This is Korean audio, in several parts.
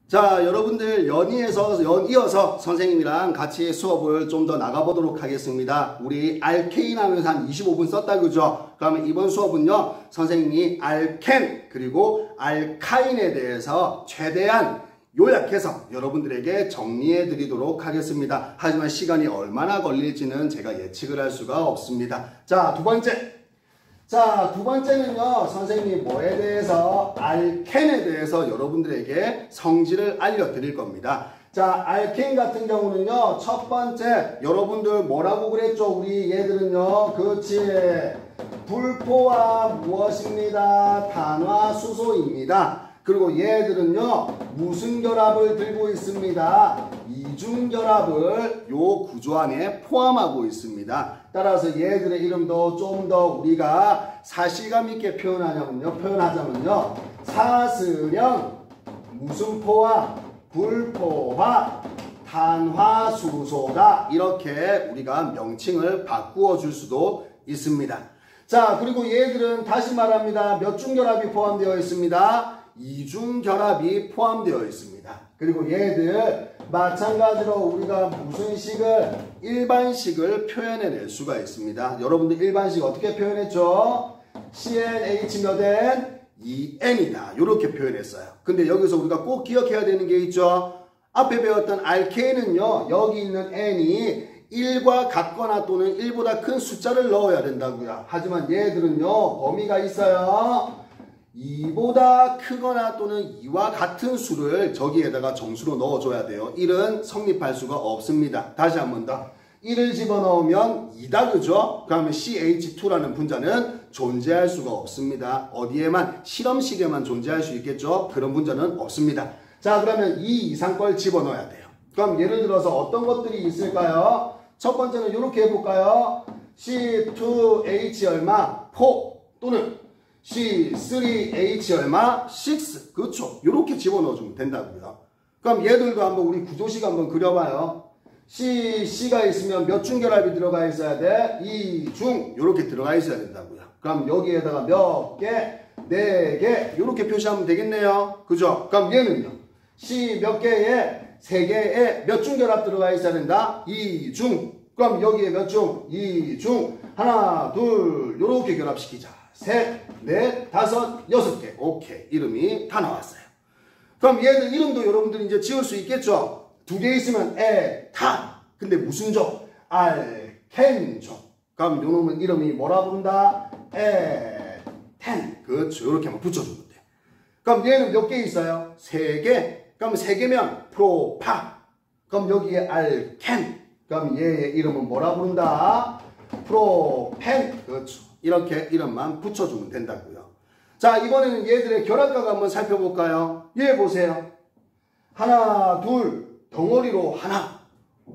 자, 여러분들 연이어서 선생님이랑 같이 수업을 좀 더 나가보도록 하겠습니다. 우리 알케인 하면서 한 25분 썼다 그죠? 그러면 이번 수업은요, 선생님이 알켄 그리고 알카인에 대해서 최대한 요약해서 여러분들에게 정리해 드리도록 하겠습니다. 하지만 시간이 얼마나 걸릴지는 제가 예측을 할 수가 없습니다. 자, 두 번째는요, 선생님이 뭐에 대해서? 알켄에 대해서 여러분들에게 성질을 알려드릴 겁니다. 자, 알켄 같은 경우는요, 첫 번째, 여러분들 뭐라고 그랬죠? 우리 얘들은요, 그렇지. 불포화 무엇입니다? 탄화수소입니다. 그리고 얘들은요, 무슨 결합을 들고 있습니다? 이중결합을 요 구조 안에 포함하고 있습니다. 따라서 얘들의 이름도 좀 더 우리가 사실감 있게 표현하자면요. 사슬형, 무슨 포화? 불포화, 탄화수소다. 이렇게 우리가 명칭을 바꾸어 줄 수도 있습니다. 자, 그리고 얘들은 다시 말합니다. 몇 중결합이 포함되어 있습니다? 이중결합이 포함되어 있습니다. 그리고 얘들 마찬가지로 우리가 무슨 식을? 일반식을 표현해낼 수가 있습니다. 여러분들 일반식 어떻게 표현했죠? CnH 몇 N? 2N이다. 이렇게 표현했어요. 근데 여기서 우리가 꼭 기억해야 되는 게 있죠. 앞에 배웠던 알케인은요, 여기 있는 N이 1과 같거나 또는 1보다 큰 숫자를 넣어야 된다고요. 하지만 얘들은요, 범위가 있어요. 2보다 크거나 또는 2와 같은 수를 저기에다가 정수로 넣어줘야 돼요. 1은 성립할 수가 없습니다. 다시 한 번 더. 1을 집어넣으면 2다 그죠? 그러면 CH2라는 분자는 존재할 수가 없습니다. 어디에만? 실험식에만 존재할 수 있겠죠? 그런 분자는 없습니다. 자, 그러면 2 이상 걸 집어넣어야 돼요. 그럼 예를 들어서 어떤 것들이 있을까요? 첫 번째는 이렇게 해볼까요? C2H 얼마? 4 또는 C3H 얼마? 6. 그렇죠. 이렇게 집어넣어주면 된다고요. 그럼 얘들도 한번 우리 구조식 한번 그려봐요. C가 있으면 몇 중결합이 들어가 있어야 돼? 2중. 이렇게 들어가 있어야 된다고요. 그럼 여기에다가 몇 개? 4개. 이렇게 표시하면 되겠네요. 그죠? 그럼 얘는요? C 몇 개에? 3개에 몇 중결합 들어가 있어야 된다? 2중. 그럼 여기에 몇 중? 2중. 하나, 둘. 이렇게 결합시키자. 셋, 넷, 다섯, 6개. 오케이. 이름이 다 나왔어요. 그럼 얘들 이름도 여러분들이 이제 지을 수 있겠죠? 2개 있으면 에탄. 근데 무슨 족? 알켄족. 그럼 요놈은 이름이 뭐라 부른다? 에텐. 그렇죠. 이렇게 한번 붙여주면 돼. 그럼 얘는 몇 개 있어요? 3개. 그럼 3개면 프로파. 그럼 여기에 알켄. 그럼 얘의 이름은 뭐라 부른다? 프로펜. 그렇죠. 이렇게 이름만 붙여주면 된다고요. 자, 이번에는 얘들의 결합각 한번 살펴볼까요? 얘 보세요. 하나, 둘, 덩어리로 하나.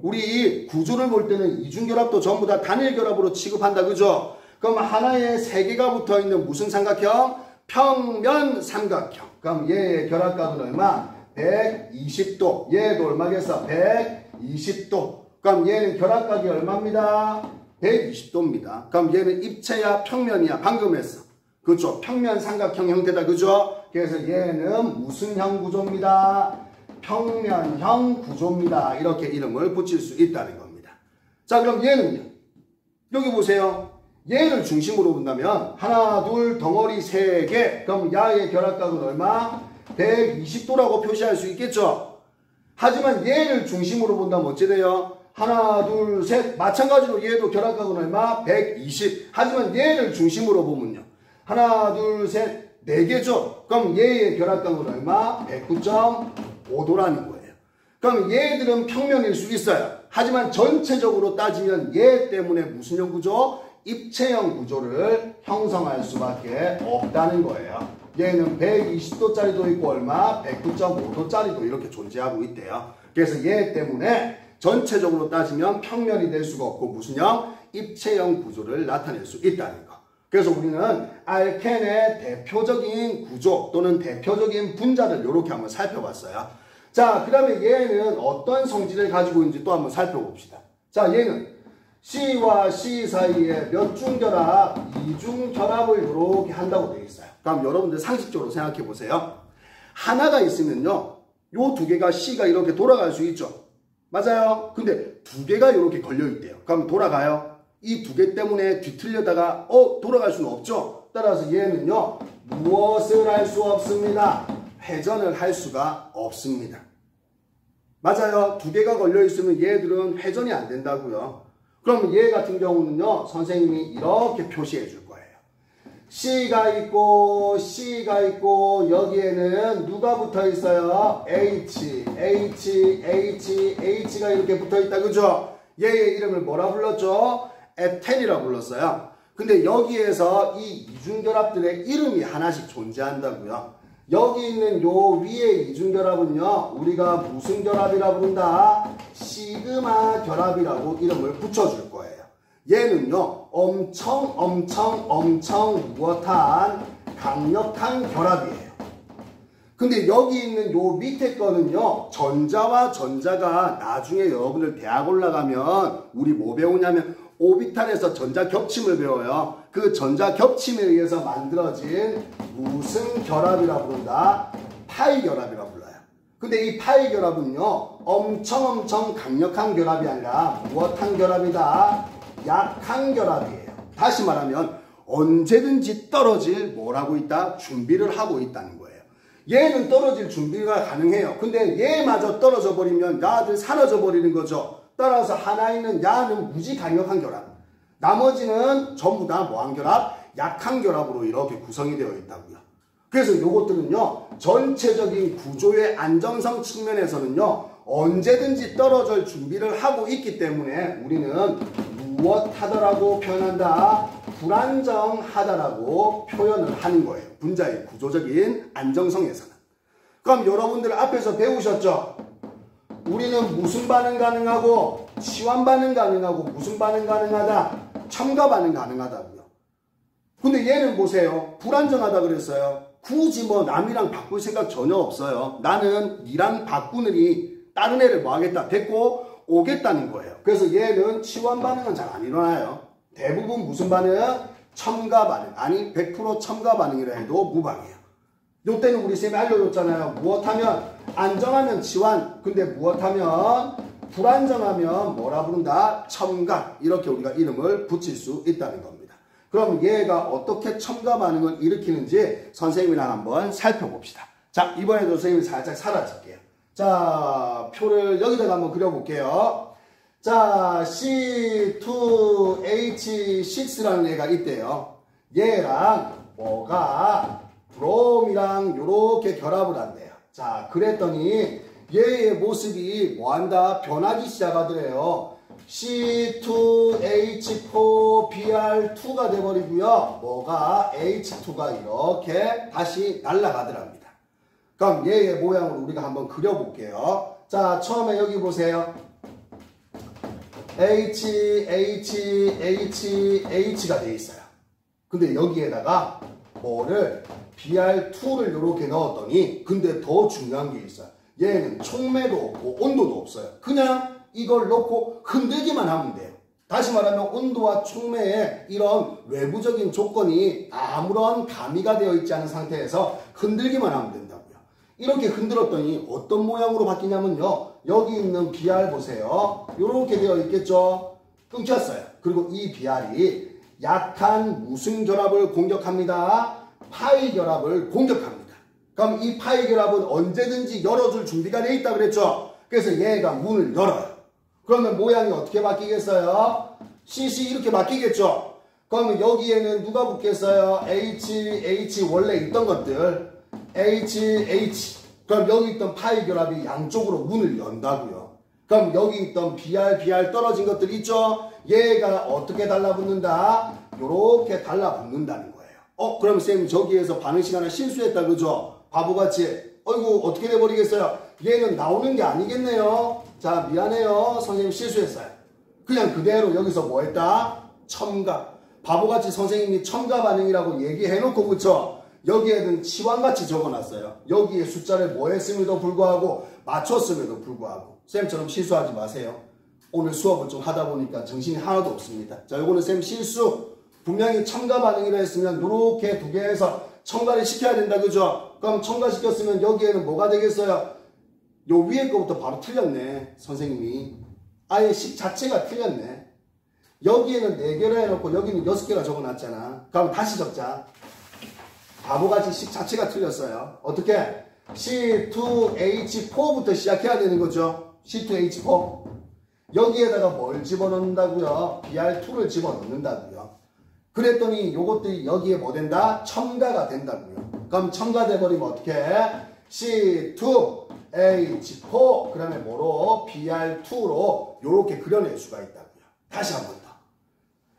우리 구조를 볼 때는 이중결합도 전부 다 단일결합으로 취급한다. 그죠? 그럼 하나에 3개가 붙어있는 무슨 삼각형? 평면 삼각형. 그럼 얘의 결합각은 얼마? 120도. 얘도 얼마겠어? 120도. 그럼 얘는 결합각이 얼마입니다? 120도입니다. 그럼 얘는 입체야 평면이야? 방금 했어. 그렇죠? 평면 삼각형 형태다. 그죠? 그래서 얘는 무슨 형 구조입니다? 평면형 구조입니다. 이렇게 이름을 붙일 수 있다는 겁니다. 자, 그럼 얘는요? 여기 보세요. 얘를 중심으로 본다면 하나, 둘, 덩어리 3개. 그럼 야의 결합각은 얼마? 120도라고 표시할 수 있겠죠? 하지만 얘를 중심으로 본다면 어찌 돼요? 하나, 둘, 셋. 마찬가지로 얘도 결합각은 얼마? 120. 하지만 얘를 중심으로 보면요. 하나, 둘, 셋. 4개죠? 그럼 얘의 결합각은 얼마? 109.5도라는 거예요. 그럼 얘들은 평면일 수 있어요. 하지만 전체적으로 따지면 얘 때문에 무슨 형 구조? 입체형 구조를 형성할 수밖에 없다는 거예요. 얘는 120도짜리도 있고 얼마? 109.5도짜리도 이렇게 존재하고 있대요. 그래서 얘 때문에 전체적으로 따지면 평면이 될 수가 없고 무슨 형? 입체형 구조를 나타낼 수 있다는 거. 그래서 우리는 알켄의 대표적인 구조 또는 대표적인 분자를 이렇게 한번 살펴봤어요. 자, 그 다음에 얘는 어떤 성질을 가지고 있는지 또 한번 살펴봅시다. 자, 얘는 C와 C 사이에 몇 중결합? 2중결합을 이렇게 한다고 되어 있어요. 그럼 여러분들 상식적으로 생각해 보세요. 하나가 있으면요. 요 두 개가 C가 이렇게 돌아갈 수 있죠. 맞아요. 근데 두 개가 이렇게 걸려 있대요. 그럼 돌아가요. 이 두 개 때문에 뒤틀려다가 돌아갈 수는 없죠. 따라서 얘는요 무엇을 할 수 없습니다. 회전을 할 수가 없습니다. 맞아요. 두 개가 걸려 있으면 얘들은 회전이 안 된다고요. 그러면 얘 같은 경우는요 선생님이 이렇게 표시해 줄 거예요. C가 있고 C가 있고 여기에는 누가 붙어 있어요? H가 이렇게 붙어 있다. 그죠? 얘의 이름을 뭐라 불렀죠? 에텐이라 불렀어요. 근데 여기에서 이 이중결합들의 이름이 하나씩 존재한다고요. 여기 있는 요 위의 이중결합은요 우리가 무슨 결합이라 부른다? 시그마 결합이라고 이름을 붙여줄 거예요. 얘는요 엄청 무엇한 강력한 결합이에요. 근데 여기 있는 요 밑에 거는요 전자와 전자가 나중에 여러분들 대학 올라가면 우리 뭐 배우냐면 오비탈에서 전자 겹침을 배워요. 그 전자 겹침에 의해서 만들어진 무슨 결합이라 부른다? 파이 결합이라 불러요. 근데 이 파이 결합은요 엄청 강력한 결합이 아니라 무엇한 결합이다? 약한 결합이에요. 다시 말하면 언제든지 떨어질 뭘 하고 있다? 준비를 하고 있다는 거예요. 얘는 떨어질 준비가 가능해요. 근데 얘마저 떨어져 버리면 야들 사라져 버리는 거죠. 따라서 하나 있는 야는 무지 강력한 결합. 나머지는 전부 다 뭐한 결합? 약한 결합으로 이렇게 구성이 되어 있다고요. 그래서 이것들은요 전체적인 구조의 안정성 측면에서는요 언제든지 떨어질 준비를 하고 있기 때문에 우리는 무엇하다라고 표현한다? 불안정하다라고 표현을 하는 거예요. 분자의 구조적인 안정성에서는. 그럼 여러분들 앞에서 배우셨죠? 우리는 무슨 반응 가능하고 치환 반응 가능하고 무슨 반응 가능하다? 첨가 반응 가능하다고요. 근데 얘는 보세요. 불안정하다 그랬어요. 굳이 뭐 남이랑 바꿀 생각 전혀 없어요. 나는 니랑 바꾸느니 다른 애를 뭐 하겠다. 데리고 오겠다는 거예요. 그래서 얘는 치환 반응은 잘 안 일어나요. 대부분 무슨 반응? 첨가 반응. 아니 100% 첨가 반응이라 해도 무방해요. 요때는 우리 쌤이 알려줬잖아요. 무엇하면 안정하면 치환. 근데 무엇하면 불안정하면 뭐라 부른다? 첨가. 이렇게 우리가 이름을 붙일 수 있다는 겁니다. 그럼 얘가 어떻게 첨가 반응을 일으키는지 선생님이랑 한번 살펴봅시다. 자, 이번에도 선생님이 살짝 사라질게요. 자, 표를 여기다가 한번 그려볼게요. 자, C2H6라는 애가 있대요. 얘랑 뭐가 브롬이랑 요렇게 결합을 한대요. 자, 그랬더니 얘의 모습이 뭐한다? 변하기 시작하더래요. C2H4Br2가 돼버리고요. 뭐가 H2가 이렇게 다시 날아가더랍니다. 그럼 얘의 모양을 우리가 한번 그려볼게요. 자, 처음에 여기 보세요. H가 돼 있어요. 근데 여기에다가 뭐를 Br2를 이렇게 넣었더니 근데 더 중요한 게 있어요. 얘는 촉매도 없고 온도도 없어요. 그냥 이걸 넣고 흔들기만 하면 돼요. 다시 말하면 온도와 촉매에 이런 외부적인 조건이 아무런 가미가 되어 있지 않은 상태에서 흔들기만 하면 된다고요. 이렇게 흔들었더니 어떤 모양으로 바뀌냐면요. 여기 있는 BR 보세요. 이렇게 되어 있겠죠. 끊겼어요. 그리고 이 BR이 약한 무슨 결합을 공격합니다? 파이 결합을 공격합니다. 그럼 이 파이 결합은 언제든지 열어줄 준비가 되어 있다 그랬죠. 그래서 얘가 문을 열어요. 그러면 모양이 어떻게 바뀌겠어요? CC 이렇게 바뀌겠죠. 그러면 여기에는 누가 붙겠어요? H 원래 있던 것들 H 그럼 여기 있던 파이 결합이 양쪽으로 문을 연다고요. 그럼 여기 있던 BR 떨어진 것들 있죠? 얘가 어떻게 달라붙는다? 요렇게 달라붙는다는 거예요. 그럼 쌤 저기에서 반응 시간을 실수했다 그죠? 바보같이 어이구 어떻게 돼버리겠어요? 얘는 나오는 게 아니겠네요. 자 미안해요. 선생님 실수했어요. 그냥 그대로 여기서 뭐 했다? 첨가. 바보같이 선생님이 첨가 반응이라고 얘기해놓고 그쵸? 여기에는 치환같이 적어놨어요. 여기에 숫자를 뭐 했음에도 불구하고 맞췄음에도 불구하고 쌤처럼 실수하지 마세요. 오늘 수업을 좀 하다 보니까 정신이 하나도 없습니다. 자 요거는 쌤 실수. 분명히 첨가 반응이라 했으면 요렇게 두 개에서 첨가를 시켜야 된다 그죠? 그럼 첨가시켰으면 여기에는 뭐가 되겠어요? 요 위에 거부터 바로 틀렸네. 선생님이. 아예 식 자체가 틀렸네. 여기에는 4개로 해놓고 여기는 6개가 적어놨잖아. 그럼 다시 적자. 바보같이 식 자체가 틀렸어요. 어떻게? C2H4부터 시작해야 되는 거죠. C2H4. 여기에다가 뭘 집어넣는다고요? Br2를 집어넣는다고요. 그랬더니 요것들이 여기에 뭐 된다? 첨가가 된다고요. 그럼 첨가돼 버리면 어떻게 해? C2H4 그 다음에 뭐로? Br2로 요렇게 그려낼 수가 있다고요. 다시 한 번 더.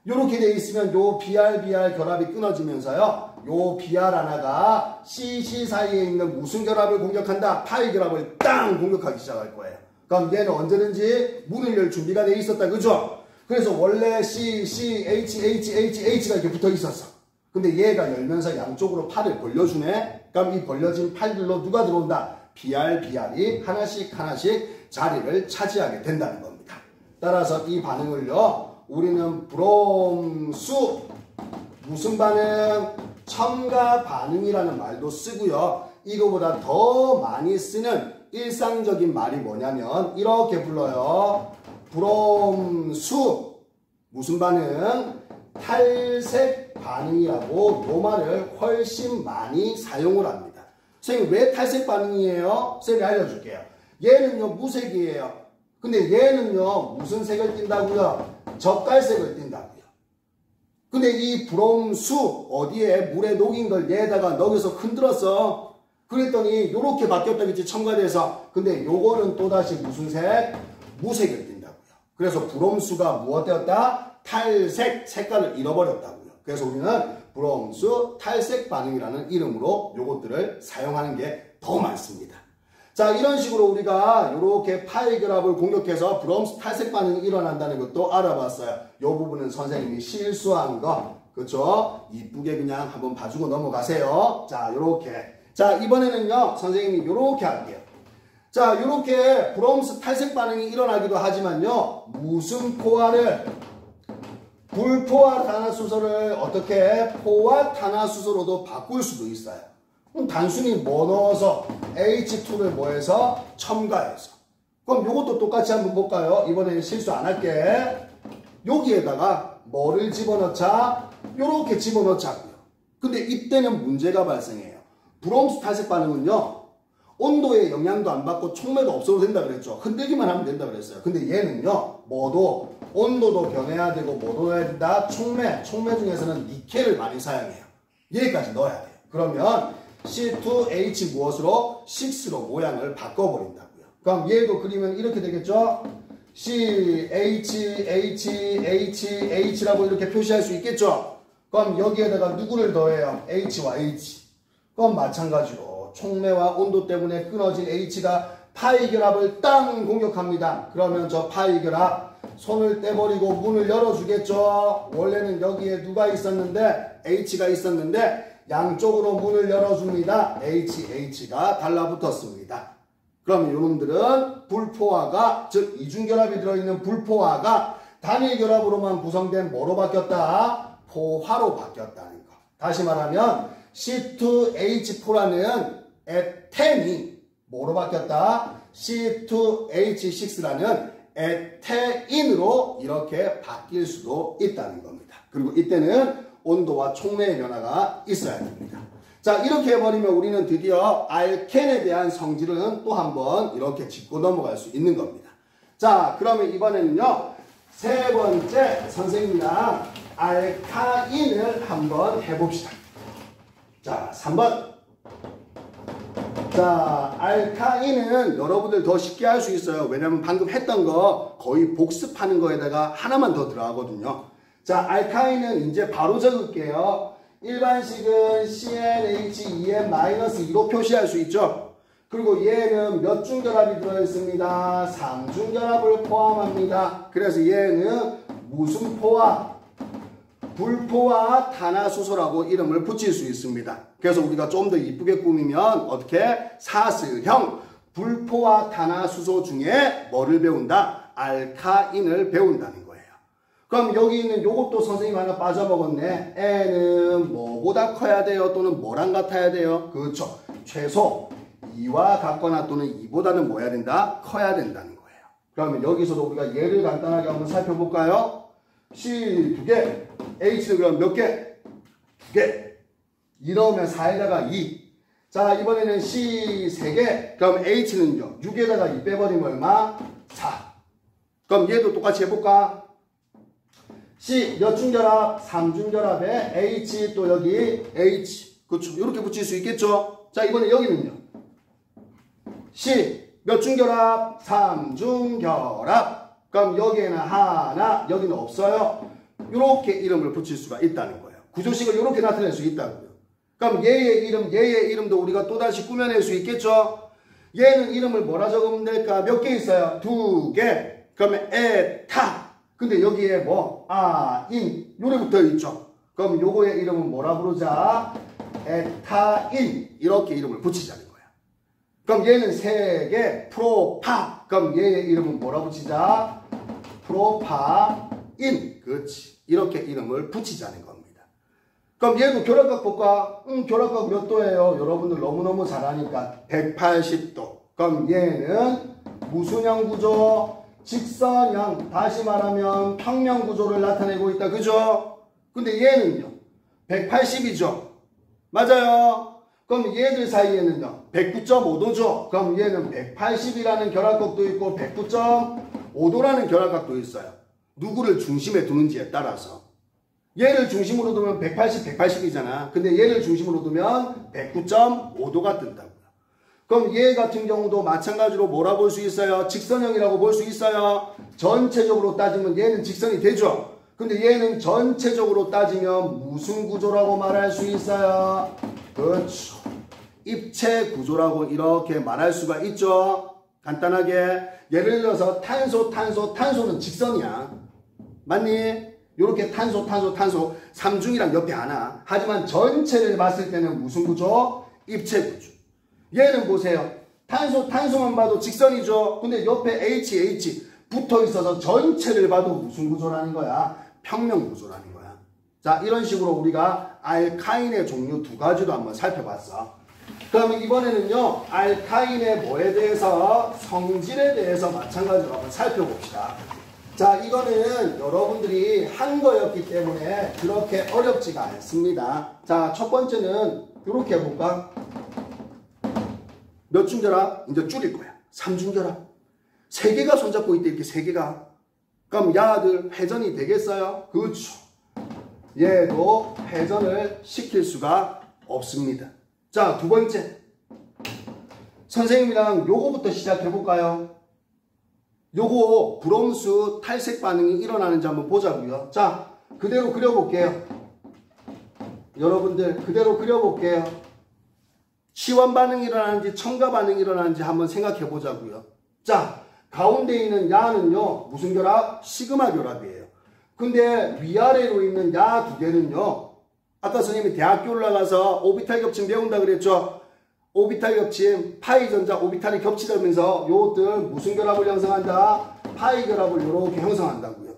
요렇게 돼 있으면 요 BR 결합이 끊어지면서요. 요 BR 하나가 CC 사이에 있는 무슨 결합을 공격한다? 파이 결합을 땅 공격하기 시작할 거예요. 그럼 얘는 언제든지 문을 열 준비가 돼 있었다. 그죠? 그래서 원래 C, H가 이렇게 붙어 있었어. 근데 얘가 열면서 양쪽으로 팔을 벌려주네. 그럼 이 벌려진 팔들로 누가 들어온다? BR이 하나씩 자리를 차지하게 된다는 겁니다. 따라서 이 반응을요. 우리는 브롬수 무슨 반응? 첨가 반응이라는 말도 쓰고요. 이거보다 더 많이 쓰는 일상적인 말이 뭐냐면 이렇게 불러요. 브롬수 무슨 반응? 탈색 반응이라고 요 말을 훨씬 많이 사용을 합니다. 선생님 왜 탈색 반응이에요? 선생님이 알려줄게요. 얘는요 무색이에요. 근데 얘는요 무슨 색을 띈다고요? 젓갈색을 띈다고요. 근데 이 브롬수 어디에 물에 녹인 걸 얘에다가 넣어서 흔들었어. 그랬더니 요렇게 바뀌었다겠지 첨가돼서. 근데 요거는 또다시 무슨 색? 무색을 띈다고요. 그래서 브롬수가 무엇 되었다? 탈색, 색깔을 잃어버렸다고요. 그래서 우리는 브롬수 탈색 반응이라는 이름으로 요것들을 사용하는 게 더 많습니다. 자, 이런 식으로 우리가 이렇게 파이 결합을 공격해서 브롬스 탈색 반응이 일어난다는 것도 알아봤어요. 이 부분은 선생님이 실수한 거, 그렇죠? 이쁘게 그냥 한번 봐주고 넘어가세요. 자, 요렇게. 자, 이번에는요, 선생님이 요렇게 할게요. 자, 요렇게 브롬스 탈색 반응이 일어나기도 하지만요, 무슨 포화를, 불포화 탄화수소를 어떻게 포화 탄화수소로도 바꿀 수도 있어요. 그럼 단순히 뭐 넣어서 H2를 뭐해서 첨가해서. 그럼 요것도 똑같이 한번 볼까요? 이번에는 실수 안 할게. 여기에다가 뭐를 집어넣자? 요렇게 집어넣자고요. 근데 이때는 문제가 발생해요. 브롬스 탈색 반응은요. 온도에 영향도 안 받고 촉매도 없어도 된다 그랬죠. 흔들기만 하면 된다 그랬어요. 근데 얘는요. 뭐도 온도도 변해야 되고 뭐도 해야 된다? 촉매 중에서는 니켈을 많이 사용해요. 여기까지 넣어야 돼요. 그러면 C2H 무엇으로? 6로 모양을 바꿔버린다고요. 그럼 얘도 그리면 이렇게 되겠죠? H라고 이렇게 표시할 수 있겠죠? 그럼 여기에다가 누구를 더해요? H와 H. 그럼 마찬가지로 촉매와 온도 때문에 끊어진 H가 파이 결합을 땅 공격합니다. 그러면 저 파이 결합 손을 떼버리고 문을 열어주겠죠? 원래는 여기에 누가 있었는데? H가 있었는데 양쪽으로 문을 열어줍니다. H가 달라붙었습니다. 그럼 이놈들은 불포화가, 즉 이중결합이 들어있는 불포화가 단일결합으로만 구성된 뭐로 바뀌었다? 포화로 바뀌었다는 거. 다시 말하면 C2H4라는 에텐이 뭐로 바뀌었다? C2H6라는 에테인으로 이렇게 바뀔 수도 있다는 겁니다. 그리고 이때는 온도와 촉매의 변화가 있어야 됩니다. 자, 이렇게 해버리면 우리는 드디어 알켄에 대한 성질은 또 한번 이렇게 짚고 넘어갈 수 있는 겁니다. 자, 그러면 이번에는요, 세 번째 선생님이랑 알카인을 한번 해봅시다. 자, 3번. 자, 알카인은 여러분들 더 쉽게 할 수 있어요. 왜냐면 방금 했던 거 거의 복습하는 거에다가 하나만 더 들어가거든요. 자, 알카인은 이제 바로 적을게요. 일반식은 CnH2n-2로 표시할 수 있죠. 그리고 얘는 몇 중결합이 들어있습니다. 3중결합을 포함합니다. 그래서 얘는 무슨 포화? 불포화 탄화수소라고 이름을 붙일 수 있습니다. 그래서 우리가 좀 더 이쁘게 꾸미면 어떻게? 사슬형 불포화 탄화수소 중에 뭐를 배운다? 알카인을 배운다는 거예요. 그럼 여기 있는 요것도 선생님 하나 빠져먹었네. N은 뭐보다 커야 돼요? 또는 뭐랑 같아야 돼요? 그렇죠. 최소 2와 같거나 또는 2보다는 뭐 해야 된다? 커야 된다는 거예요. 그러면 여기서도 우리가 예를 간단하게 한번 살펴볼까요? C 2개, H는 그럼 몇 개? 2개. 2 넣으면 4에다가 2. 자, 이번에는 C 3개, 그럼 H는요, 6에다가 2 빼버리면 얼마? 4. 그럼 얘도 똑같이 해볼까? C 몇 중결합? 3중결합에 H 또 여기 H. 그렇죠. 이렇게 붙일 수 있겠죠? 자, 이번에 여기는요. C 몇 중결합? 3중결합. 그럼 여기에는 하나, 여기는 없어요. 이렇게 이름을 붙일 수가 있다는 거예요. 구조식을 이렇게 나타낼 수 있다고요. 그럼 얘의 이름, 얘의 이름도 우리가 또다시 꾸며낼 수 있겠죠? 얘는 이름을 뭐라 적으면 될까? 몇 개 있어요? 2개. 그러면 에타. 근데 여기에 뭐? 인. 요래 붙어 있죠? 그럼 요거의 이름은 뭐라 부르자? 에타인. 이렇게 이름을 붙이자는 거야. 그럼 얘는 3개. 프로파. 그럼 얘의 이름은 뭐라 붙이자? 프로파인. 그렇지. 이렇게 이름을 붙이자는 겁니다. 그럼 얘도 결합각 볼까? 결합각 몇 도예요? 여러분들 너무너무 잘하니까 180도. 그럼 얘는 무슨 형 구조? 직선형. 다시 말하면 평면 구조를 나타내고 있다. 그죠? 근데 얘는요? 180이죠? 맞아요. 그럼 얘들 사이에는요? 109.5도죠? 그럼 얘는 180이라는 결합각도 있고 109.5도라는 결합각도 있어요. 누구를 중심에 두는지에 따라서. 얘를 중심으로 두면 180, 180이잖아. 근데 얘를 중심으로 두면 109.5도가 뜬다고요. 그럼 얘 같은 경우도 마찬가지로 뭐라 볼 수 있어요? 직선형이라고 볼 수 있어요. 전체적으로 따지면 얘는 직선이 되죠. 근데 얘는 전체적으로 따지면 무슨 구조라고 말할 수 있어요? 그렇죠. 입체 구조라고 이렇게 말할 수가 있죠. 간단하게 예를 들어서 탄소는 직선이야. 맞니? 이렇게 탄소 3중이랑 옆에 하나. 하지만 전체를 봤을 때는 무슨 구조? 입체 구조. 얘는 보세요. 탄소만 봐도 직선이죠. 근데 옆에 H 붙어 있어서 전체를 봐도 무슨 구조라는 거야? 평면 구조라는 거야. 자, 이런 식으로 우리가 알카인의 종류 2가지도 한번 살펴봤어. 그러면 이번에는요, 알카인의 뭐에 대해서? 성질에 대해서 마찬가지로 한번 살펴봅시다. 자, 이거는 여러분들이 한 거였기 때문에 그렇게 어렵지가 않습니다. 자, 첫 번째는 이렇게 해볼까? 몇 중결합? 이제 줄일 거야. 3중결합. 3개가 손잡고 있대, 이렇게 3개가. 그럼 야들 회전이 되겠어요? 그렇죠. 얘도 회전을 시킬 수가 없습니다. 자, 두 번째. 선생님이랑 요거부터 시작해볼까요? 요거 브롬스 탈색 반응이 일어나는지 한번 보자고요. 자, 그대로 그려볼게요. 여러분들 그대로 그려볼게요. 치환 반응이 일어나는지 첨가 반응이 일어나는지 한번 생각해 보자고요. 자, 가운데 있는 야는요, 무슨 결합? 시그마 결합이에요. 근데 위아래로 있는 야 2개는요, 아까 선생님이 대학교 올라가서 오비탈 겹침 배운다 그랬죠? 오비탈 겹침, 파이 전자 오비탈이 겹치면서 요것들 무슨 결합을 형성한다? 파이 결합을 이렇게 형성한다고요.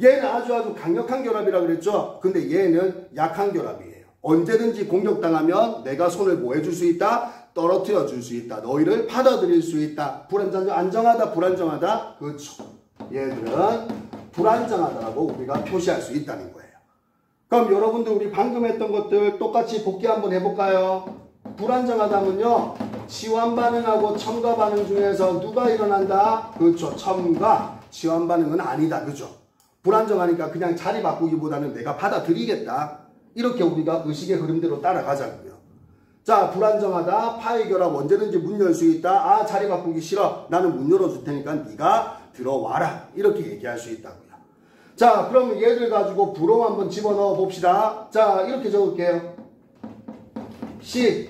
얘는 아주 강력한 결합이라 그랬죠? 근데 얘는 약한 결합이에요. 언제든지 공격당하면 내가 손을 뭐 해줄 수 있다? 떨어뜨려 줄 수 있다. 너희를 받아들일 수 있다. 안정하다, 불안정하다? 그렇죠. 얘들은 불안정하다라고 우리가 표시할 수 있다는 거예요. 그럼 여러분들 우리 방금 했던 것들 똑같이 복귀 한번 해볼까요? 불안정하다면요, 치환 반응하고 첨가 반응 중에서 누가 일어난다? 그렇죠. 첨가. 치환 반응은 아니다. 그죠? 불안정하니까 그냥 자리 바꾸기보다는 내가 받아들이겠다. 이렇게 우리가 의식의 흐름대로 따라가자고요. 자, 불안정하다. 파이 결합 언제든지 문 열 수 있다. 아, 자리 바꾸기 싫어. 나는 문 열어줄 테니까 네가 들어와라. 이렇게 얘기할 수 있다고요. 자, 그러면 얘들 가지고 브롬 한번 집어넣어 봅시다. 자, 이렇게 적을게요. C.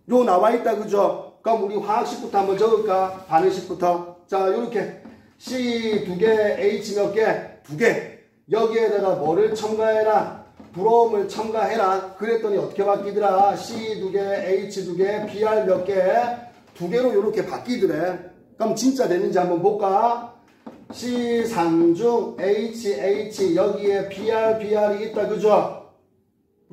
요 나와 있다. 그죠? 그럼 우리 화학식부터 한번 적을까? 반응식부터. 자, 요렇게 C 2개, H 몇 개? 2개. 여기에다가 뭐를 첨가해라? 브롬을 첨가해라. 그랬더니 어떻게 바뀌더라? C 2개, H 2개, Br 몇 개? 2개로 요렇게 바뀌더래. 그럼 진짜 되는지 한번 볼까? C 3중, H 여기에 BR이 있다. 그죠?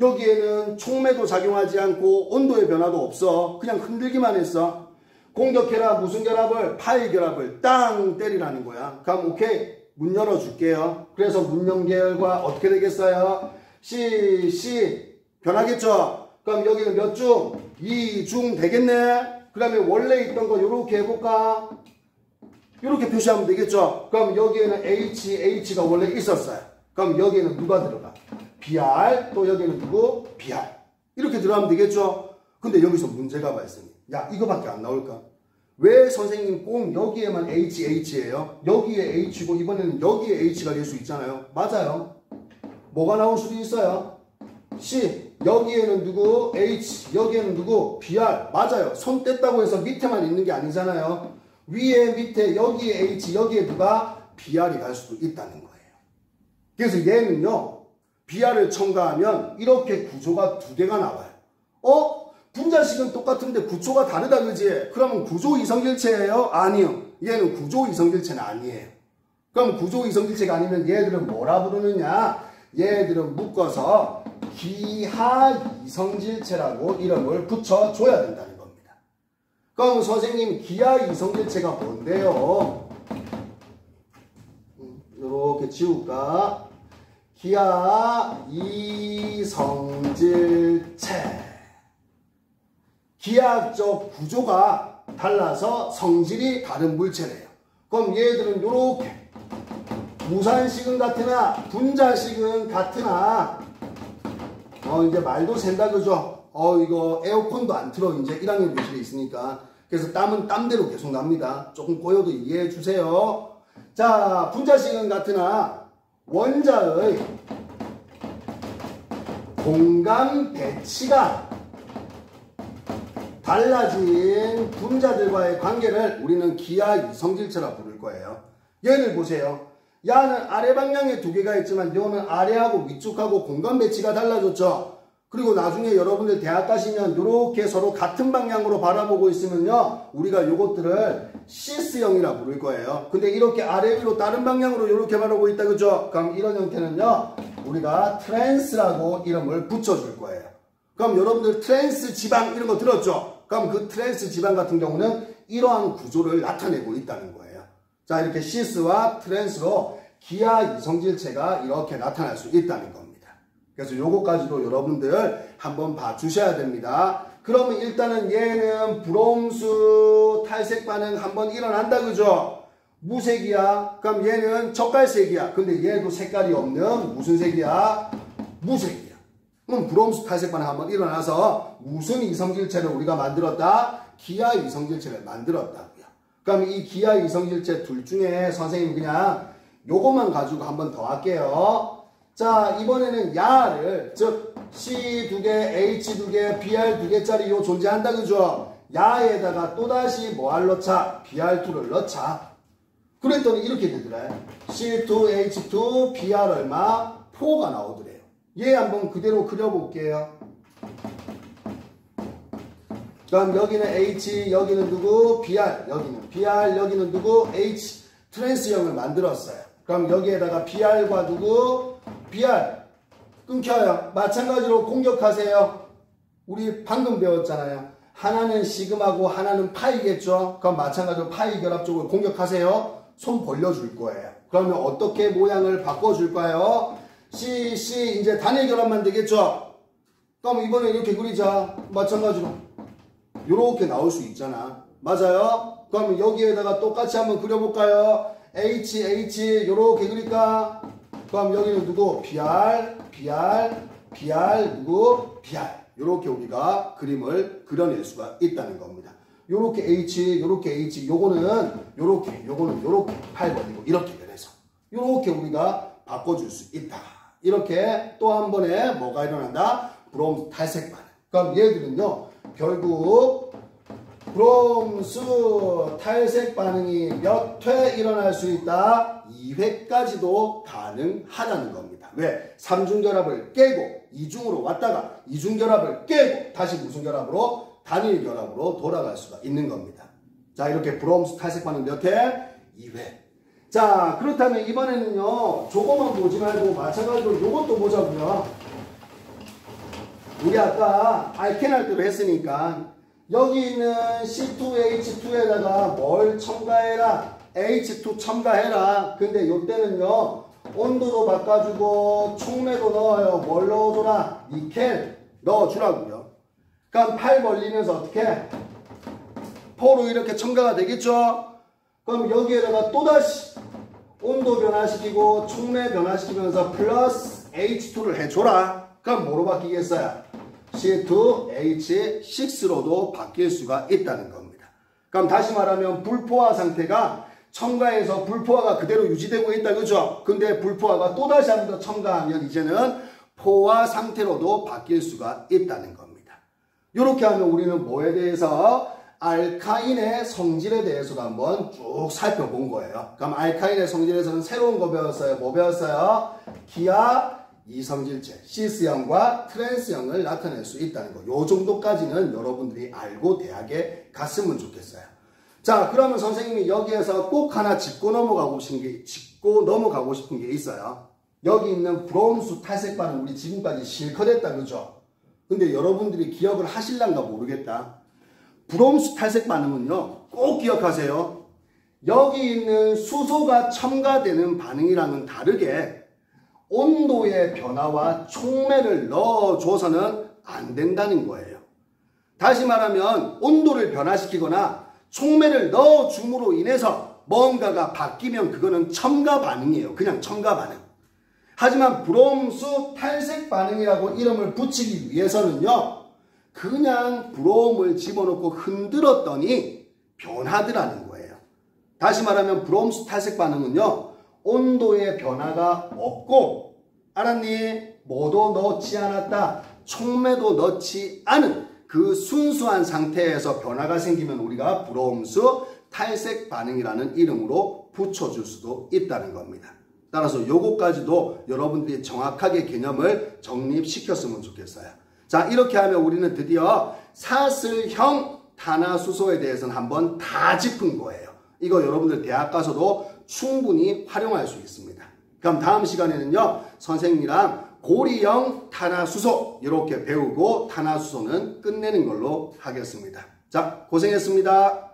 여기에는 촉매도 작용하지 않고 온도의 변화도 없어. 그냥 흔들기만 했어. 공격해라. 무슨 결합을? 파이 결합을 땅 때리라는 거야. 그럼 오케이. 문 열어줄게요. 그래서 문 연 결과 어떻게 되겠어요? C 변하겠죠? 그럼 여기는 몇 중? 2중 되겠네? 그 다음에 원래 있던 거 요렇게 해볼까? 요렇게 표시하면 되겠죠? 그럼 여기에는 H가 원래 있었어요. 그럼 여기에는 누가 들어가? BR, 또 여기는 누구? BR. 이렇게 들어가면 되겠죠? 근데 여기서 문제가 발생해. 야, 이거밖에 안 나올까? 왜 선생님 꼭 여기에만 H예요? 여기에 H고 이번에는 여기에 H가 될 수 있잖아요. 맞아요. 뭐가 나올 수도 있어요. C, 여기에는 누구? H, 여기에는 누구? BR. 맞아요. 손 뗐다고 해서 밑에만 있는 게 아니잖아요. 위에, 밑에, 여기에 H, 여기에 누가? BR이 갈 수도 있다는 거예요. 그래서 얘는요, BR을 첨가하면 이렇게 구조가 두 개가 나와요. 분자식은 똑같은데 구조가 다르다, 그지? 그러면 구조 이성질체예요? 아니요. 얘는 구조 이성질체는 아니에요. 그럼 구조 이성질체가 아니면 얘들은 뭐라 부르느냐? 얘들은 묶어서 기하 이성질체라고 이름을 붙여줘야 된다는 겁니다. 그럼 선생님, 기하 이성질체가 뭔데요? 이렇게 지울까? 기하 이성질체. 기하학적 구조가 달라서 성질이 다른 물체래요. 그럼 얘들은 요렇게 무산식은 같으나 분자식은 같으나 이제 말도 샌다 그죠? 이거 에어컨도 안 틀어 이제 1학년 교실에 있으니까. 그래서 땀은 땀대로 계속 납니다. 조금 고여도 이해해 주세요. 자, 분자식은 같으나 원자의 공간 배치가 달라진 분자들과의 관계를 우리는 기하 이성질체라 부를 거예요. 얘를 보세요. 야는 아래 방향에 두 개가 있지만 요는 아래하고 위쪽하고 공간 배치가 달라졌죠. 그리고 나중에 여러분들 대학 가시면 이렇게 서로 같은 방향으로 바라보고 있으면요, 우리가 요것들을 시스형이라 부를 거예요. 근데 이렇게 아래 위로 다른 방향으로 이렇게 바라보고 있다 그죠? 그럼 이런 형태는요, 우리가 트랜스라고 이름을 붙여줄 거예요. 그럼 여러분들 트랜스 지방 이런 거 들었죠? 그럼 그 트랜스 지방 같은 경우는 이러한 구조를 나타내고 있다는 거예요. 자, 이렇게 시스와 트랜스로 기하 이성질체가 이렇게 나타날 수 있다는 겁니다. 그래서 요거까지도 여러분들 한번 봐주셔야 됩니다. 그러면 일단은 얘는 브롬수 탈색 반응 한번 일어난다 그죠? 무색이야. 그럼 얘는 젓갈색이야. 근데 얘도 색깔이 없는 무슨 색이야? 무색이야. 그럼 브롬수 탈색 반응 한번 일어나서 무슨 이성질체를 우리가 만들었다? 기하 이성질체를 만들었다고요. 그럼 이 기하 이성질체 둘 중에 선생님이 그냥 요것만 가지고 한번 더 할게요. 자, 이번에는 야를, 즉 C 2개, H 2개, BR 2개짜리 요 존재한다 그죠? 야에다가 또다시 뭐를 넣자? BR2를 넣자. 그랬더니 이렇게 되더래. C2H2 BR 얼마? 4가 나오더래요. 얘 한번 그대로 그려볼게요. 그럼 여기는 H, 여기는 누구? BR, 여기는 BR, 여기는 누구? H. 트랜스형을 만들었어요. 그럼 여기에다가 BR과 누구? BR. 끊겨요. 마찬가지로 공격하세요. 우리 방금 배웠잖아요. 하나는 시그마고 하나는 파이겠죠? 그럼 마찬가지로 파이 결합 쪽을 공격하세요. 손 벌려줄 거예요. 그러면 어떻게 모양을 바꿔줄까요? C 이제 단일 결합만 되겠죠? 그럼 이번에 이렇게 그리자. 마찬가지로 요렇게 나올 수 있잖아. 맞아요? 그럼 여기에다가 똑같이 한번 그려볼까요? H 요렇게 그릴까? 그럼 여기는 누구? BR 누구? BR. 요렇게 우리가 그림을 그려낼 수가 있다는 겁니다. 요렇게 H 요거는 요렇게 팔 벌리고 이렇게 그래서 요렇게 우리가 바꿔줄 수 있다. 이렇게 또 한 번에 뭐가 일어난다? 브롬수 탈색 반응. 그럼 얘들은요, 결국 브롬수 탈색 반응이 몇 회 일어날 수 있다? 2회까지도 가능하다는 겁니다. 왜? 3중 결합을 깨고 2중으로 왔다가 2중 결합을 깨고 다시 무슨 결합으로? 단일 결합으로 돌아갈 수가 있는 겁니다. 자, 이렇게 브롬수 탈색 반응 몇 회? 2회. 자, 그렇다면 이번에는요, 저거만 보지 말고 마찬가지로 요것도 보자고요. 우리 아까 알켄 할 때로 했으니까 여기 있는 C2H2에다가 뭘 첨가해라? H2 첨가해라. 근데 요때는요 온도도 바꿔주고 촉매도 넣어요. 뭘 넣어줘라? 니켈 넣어주라고요. 그럼 팔 벌리면서 어떻게? 포로 이렇게 첨가가 되겠죠? 그럼 여기에다가 또다시 온도 변화시키고 촉매 변화시키면서 플러스 H2를 해줘라. 그럼 뭐로 바뀌겠어요? C2H6로도 바뀔 수가 있다는 겁니다. 그럼 다시 말하면 불포화 상태가 첨가해서 불포화가 그대로 유지되고 있다. 그죠? 근데 불포화가 또다시 한 번 더 첨가하면 이제는 포화 상태로도 바뀔 수가 있다는 겁니다. 이렇게 하면 우리는 뭐에 대해서? 알카인의 성질에 대해서도 한번 쭉 살펴본 거예요. 그럼 알카인의 성질에서는 새로운 거 배웠어요. 뭐 배웠어요? 기하 이성질체, 시스형과 트랜스형을 나타낼 수 있다는 거. 요 정도까지는 여러분들이 알고 대학에 갔으면 좋겠어요. 자, 그러면 선생님이 여기에서 꼭 하나 짚고 넘어가고 싶은 게 있어요. 여기 있는 브롬수 탈색 반응 우리 지금까지 실컷 했다. 그죠? 근데 여러분들이 기억을 하실란가 모르겠다. 브롬수 탈색 반응은요, 꼭 기억하세요. 여기 있는 수소가 첨가되는 반응이랑은 다르게 온도의 변화와 촉매를 넣어줘서는 안 된다는 거예요. 다시 말하면 온도를 변화시키거나 촉매를 넣어줌으로 인해서 뭔가가 바뀌면 그거는 첨가 반응이에요. 그냥 첨가 반응. 하지만 브롬수 탈색 반응이라고 이름을 붙이기 위해서는요, 그냥 브롬을 집어넣고 흔들었더니 변하더라는 거예요. 다시 말하면 브롬수 탈색 반응은요, 온도의 변화가 없고, 알았니? 뭐도 넣지 않았다. 촉매도 넣지 않은 그 순수한 상태에서 변화가 생기면 우리가 브롬수 탈색 반응이라는 이름으로 붙여줄 수도 있다는 겁니다. 따라서 요거까지도 여러분들이 정확하게 개념을 정립시켰으면 좋겠어요. 자, 이렇게 하면 우리는 드디어 사슬형 탄화수소에 대해서는 한번 다 짚은 거예요. 이거 여러분들 대학 가서도 충분히 활용할 수 있습니다. 그럼 다음 시간에는요, 선생님이랑 고리형 탄화수소 이렇게 배우고 탄화수소는 끝내는 걸로 하겠습니다. 자, 고생했습니다.